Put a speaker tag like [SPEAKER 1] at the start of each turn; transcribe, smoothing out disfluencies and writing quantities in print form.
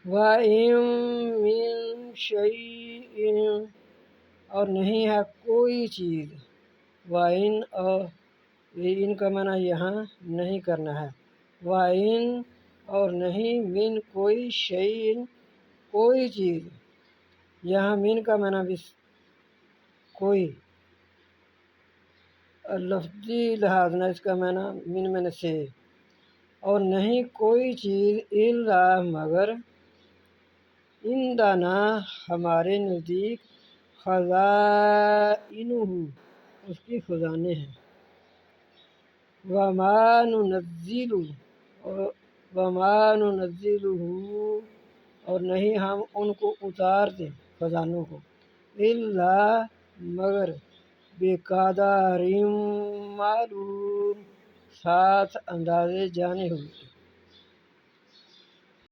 [SPEAKER 1] वइन मिन शैइन, और नहीं है कोई चीज़। वाइन, और ये इनका माना यहाँ नहीं करना है। वाइन, और नहीं, मिन कोई शैइन, कोई चीज़। यहाँ मिन का माना भी कोई, और लफ्ज़ी लिहाज ना इसका माना मिन मैंने से, और नहीं कोई चीज़ इल्ला मगर, इंदाना हमारे नज़दीक, खज़ाइनुहु उसकी खजाने हैं। वमा नुनज़्ज़िलु, वमा नुनज़्ज़िलुहु, और नहीं हम उनको उतारते खजानों को, इल्ला मगर, बेक़दरिम मालूम साथ अंदाज़े जाने हुए।